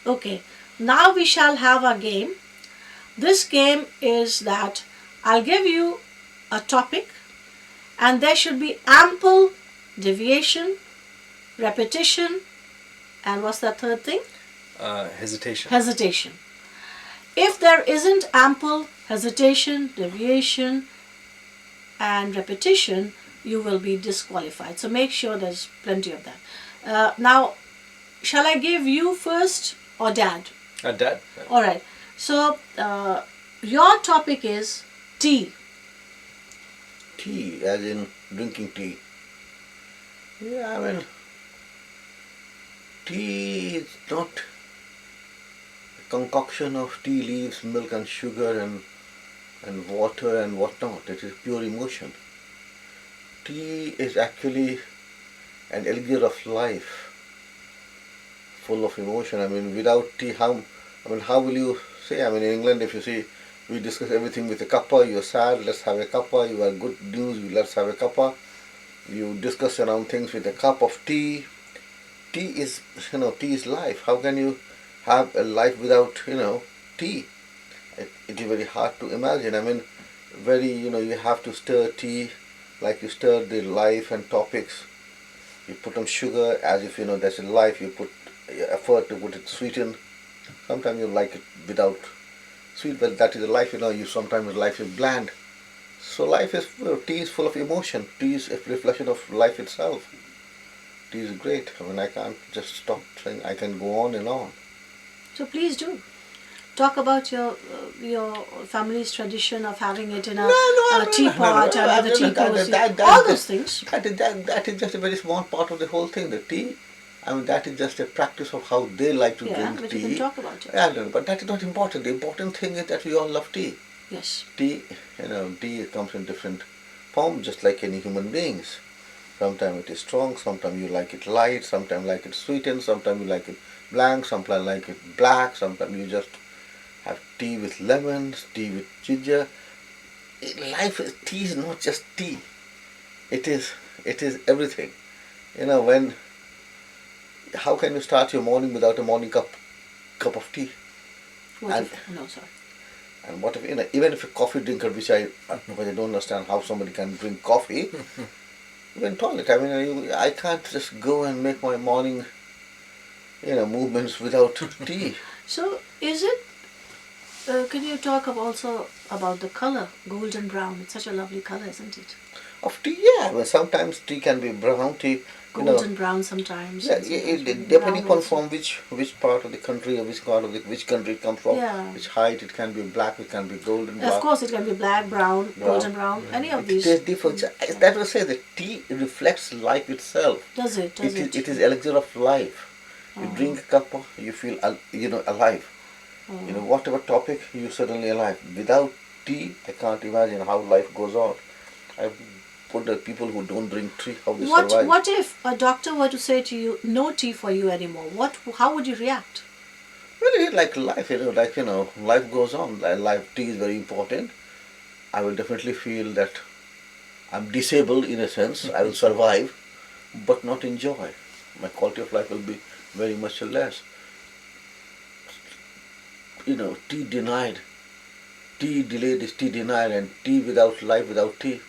Okay, now we shall have a game. This game is that I'll give you a topic and there should be ample deviation, repetition, and what's the third thing? Hesitation. Hesitation. If there isn't ample hesitation, deviation, and repetition, you will be disqualified. So make sure there's plenty of that. Now, shall I give you first or Dad? Dad. All right. So, your topic is tea. Tea, as in drinking tea. Yeah, I mean, tea is not a concoction of tea leaves, milk and sugar and water and whatnot. It is pure emotion. Tea is actually an elixir of life, full of emotion. I mean, without tea, how will you say? I mean, in England, if you see, we discuss everything with a cuppa. You're sad, let's have a cuppa. You are good news, let's have a cuppa. You discuss around things with a cup of tea. Tea is life. How can you have a life without, tea? It is very hard to imagine. I mean, you have to stir tea like you stir the life and topics. You put on sugar as if, that's a life. You put effort to put it sweetened. Sometimes you like it without sweet, but that is a life. You sometimes life is bland. So life is, tea is full of emotion. Tea is a reflection of life itself. Tea is great. I mean, I can't just stop saying. I can go on and on. So please do. Talk about your family's tradition of having it in a teapot and with a tea cozy. All those things. That is just a very small part of the whole thing. The tea, I mean, that is just a practice of how they like to drink but tea. you can talk about it. Yeah, but that is not important. The important thing is that we all love tea. Yes. Tea, tea comes in different forms, just like any human beings. Sometimes it is strong, sometimes you like it light, sometimes you like it sweetened, sometimes you like it blank, sometimes you like it black, sometimes you just have tea with lemons, tea with ginger. Tea is not just tea. It is everything. How can you start your morning without a morning cup of tea? And what if, even if a coffee drinker, which I don't understand how somebody can drink coffee, even toilet. I mean, I can't just go and make my morning, movements without tea. So, is it? Can you talk also about the color, golden brown? It's such a lovely color, isn't it? Of tea, yeah. Well, sometimes tea can be brown tea. Golden brown sometimes. Yeah, depending on from which part of the country or which country it comes from, which height, it can be black, it can be golden brown. Of course, it can be black, brown, golden brown, any of these. It differs. That will say that tea reflects life itself. Does it? It is elixir of life. You drink a cup, you feel alive. Whatever topic, you suddenly alive. Without tea, I can't imagine how life goes on. The people who don't drink tea, how they survive. What if a doctor were to say to you, no tea for you anymore? How would you react? Well, it's like life, life goes on. Tea is very important. I will definitely feel that I'm disabled in a sense. I will survive, but not enjoy. My quality of life will be very much less. Tea denied. Tea delayed is tea denied, and tea without life, without tea,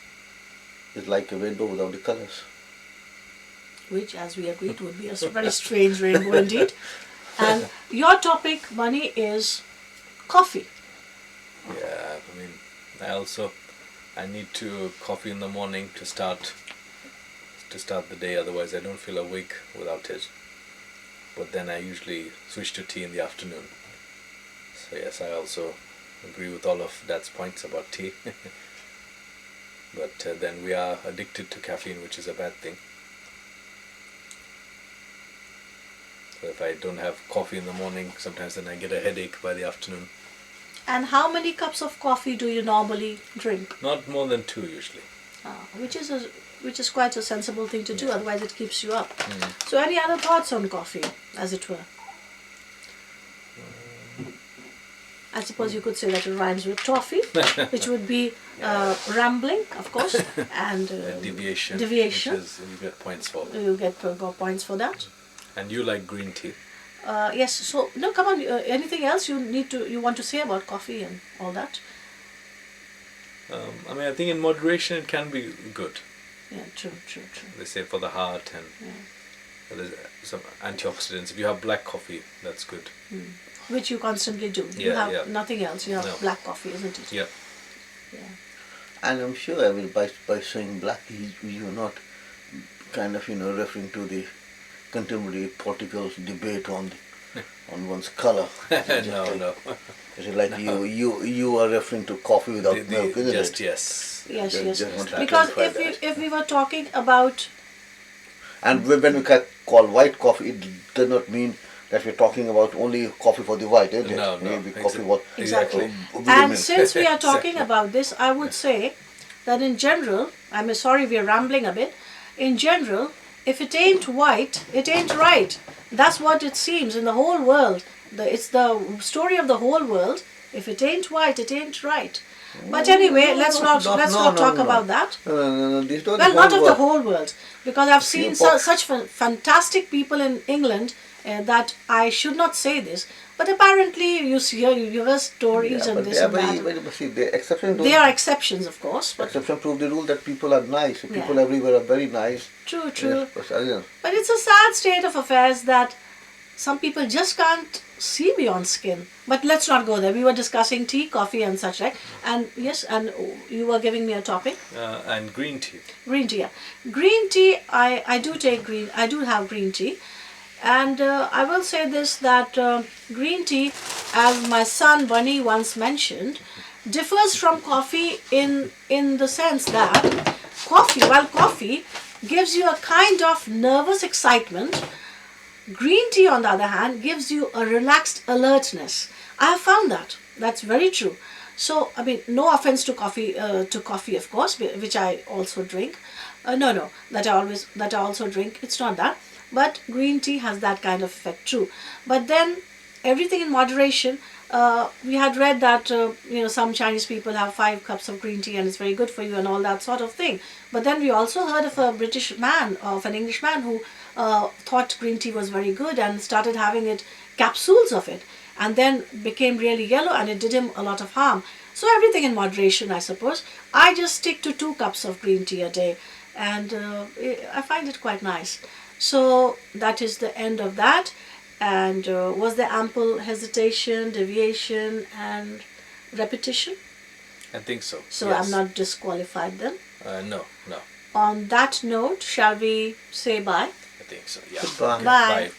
is like a rainbow without the colors. Which, as we agreed, would be a very strange rainbow indeed. And your topic, Mani, is coffee. Yeah, I mean, I need coffee in the morning to start the day. Otherwise, I don't feel awake without it. But then I usually switch to tea in the afternoon. So yes, I also agree with all of Dad's points about tea. But then we are addicted to caffeine, which is a bad thing. So if I don't have coffee in the morning, sometimes then I get a headache by the afternoon. And how many cups of coffee do you normally drink? Not more than 2 usually. Which is quite a sensible thing to do, otherwise it keeps you up. So any other thoughts on coffee, as it were? I suppose you could say that it rhymes with toffee, which would be rambling, of course, and deviation. Deviation. Which is, you get points for. You get points for that. And you like green tea? Yes. So no, come on. Anything else you want to say about coffee and all that? I mean, I think in moderation it can be good. Yeah. True. True. True. They say for the heart, and Yeah. there's some antioxidants. If you have black coffee, that's good. Which you constantly do. You Yeah, have yeah. nothing else. You have No. black coffee, isn't it? Yeah. Yeah. And I'm sure, I will, by saying black, you're not kind of, referring to the contemporary political debate on one's color. No. Is it like you are referring to coffee without milk, isn't Just it? yes. Yes. Just- Yes. just want to Because clarify if we were talking about And when we call white coffee, it does not mean that we're talking about only coffee for the white, isn't it? No, Maybe exactly. coffee for Exactly. with And women. since we are talking Exactly. about this, I would say that in general, I'm sorry we are rambling a bit. In general, if it ain't white, it ain't right. That's what it seems in the whole world. It's the story of the whole world. If it ain't white, it ain't right. But anyway, let's not talk about that. No, this not Well, the not whole of the world. whole world, because I've See, seen Pop- such fantastic people in England that I should not say this, but apparently you hear stories Yeah, and but this they are and that. very, see, the exception They are exceptions, of course, but exception prove the rule that people are nice. People Yeah. everywhere are very nice. true. Yes, yes. But it's a sad state of affairs that some people just can't see beyond skin. But let's not go there. We were discussing tea, coffee, and such like. And yes, and you were giving me a topic. And green tea. Green tea. Yeah. Green tea. I do take green. I do have green tea, and I will say this that green tea, as my son Bunny once mentioned, differs from coffee in the sense that coffee gives you a kind of nervous excitement. Green tea, on the other hand, gives you a relaxed alertness. I have found that. That's very true. So, I mean, no offense to coffee, of course, which I also drink. No, that I also drink. It's not that, but green tea has that kind of effect too. But then, everything in moderation. We had read that some Chinese people have 5 cups of green tea and it's very good for you and all that sort of thing. But then we also heard of an English man who thought green tea was very good and started having capsules of it, and then became really yellow and it did him a lot of harm. So everything in moderation, I suppose. I just stick to 2 cups of green tea a day, and I find it quite nice. So that is the end of that. And was there ample hesitation, deviation, and repetition? I think so. So yes. I'm not disqualified then. No. On that note, shall we say bye? I think so. Yeah. Goodbye. Bye. Bye.